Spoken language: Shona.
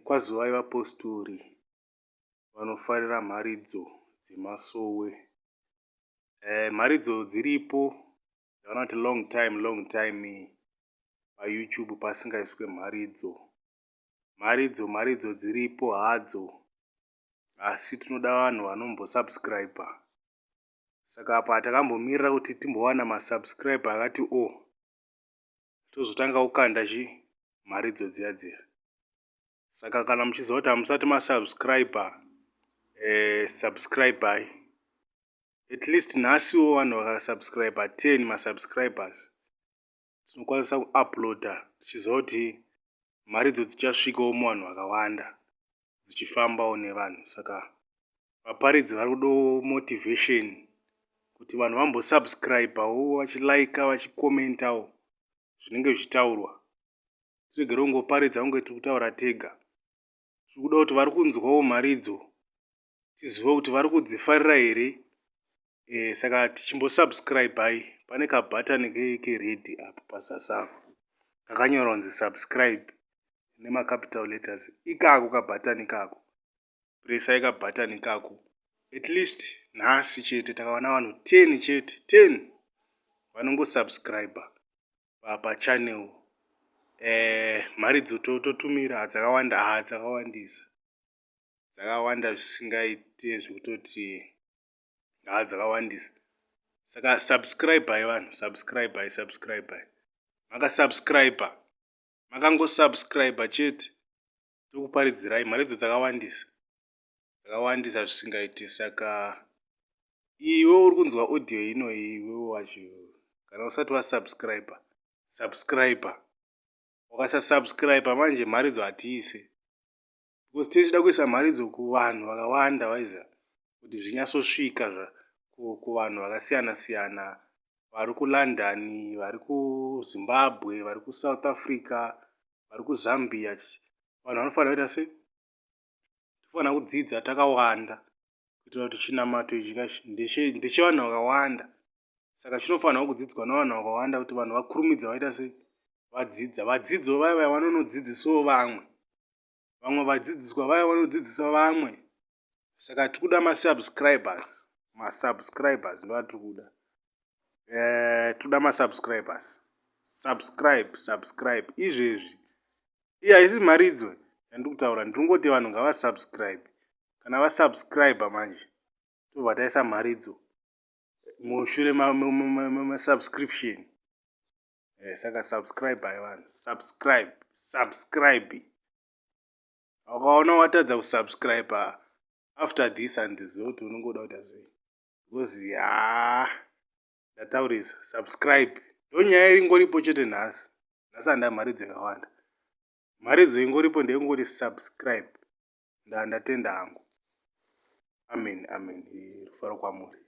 kwaZuwai vapostori vanofarira mharidzo dzemasowe. Mharidzo dziripo dzavana kuti long time paYouTube pasingaiswe mharidzo dziripo hadzo, asi tinoda vanhu vanombosubscribe. Saka apa takambomirira kuti timbowana masubscribe akati tozotanga kukanda mharidzo dziya. Saka kana muchiziva kuti hamusati masubscribe, subscribe. At least nhasiwo vanhu vakasubscribe 10 masubscribers, tinokwanisa kuuploada tichiziva kuti mharidzo dzichasvikawo muvanhu vakawanda dzichifambawo nevanhu. Saka vaparidzi vari kudawo motivation kuti vanhu vambosubscribewo, vachilika, vachikomentawo zvinenge zvichitaurwa. Tiregere kungoparidza kunge tiri kutaura tega. Tiri kuda kuti vari kunzwawo mharidzo tizive kuti vari kudzifarira here. Saka tichimbosubscribe, pane kabhatani keredhi apo pazasi apo kakanyorwa kunzi subscribe nemacapital letters. Ikako kabhatani kako, presai kabhatani kako. At least nhasi chete takawana vanhu 10 chete, 10 vanongosubscribe pachannel. Mharidzo totumira dzakawandisa, dzakawanda zvisingaite zvekutoti dzakawandisa. Saka subscribe vanhu, subscribe. Makasubscribe, makangosubscribe chete, tokuparidzirai mharidzo dzakawandisa zvisingaite. Saka iwe uri kunzwa audio ino, iwe wacho kana usati wasubscribe, subscribe. Wakasasubscribe manje mharidzo hatiise, because tichida kuisa mharidzo kuvanhu vakawanda waiza kuti zvinyatsosvika kuvanhu vakasiyana, vari kuLondon, vari kuZimbabwe, vari kuSouth Africa, vari kuZambia. Vanhu vanofanira kuita sei? Tofanira kudzidza takawanda kuitira kuti chinamato ichi ndechevanhu vakawanda. Saka chinofanira kudzidzwa nevanhu vakawanda kuti vanhu vakurumidza vaita sei? Vadzidza. Vadzidzo vaya vanonodzidzisawo vamwe vadzidziswa vaya vanodzidzisa vamwe. Saka tiri kuda masubscribers ndovatiri kuda. Toda masubscribers. Subscribe izvezvi. Iyi haisi mharidzo yandiri kutaura, ndiri kungoti vanhu ngavasubscribe. Kana vasubscribe manje tobva taisa mharidzo mushure mesubscription. Saka subscribe vanhu, subscribe. Ukaona watadza kusubscribe after this handizivi kuti unongoda kuita sei, because ndataurisa subscribe ndonyaya ingoripo chete nhasi handina mharidzo yakawanda. Mharidzo ingoripo ndeyekungoti subscribe. Ndatenda hangu. Amen. Rufaro kwamuri.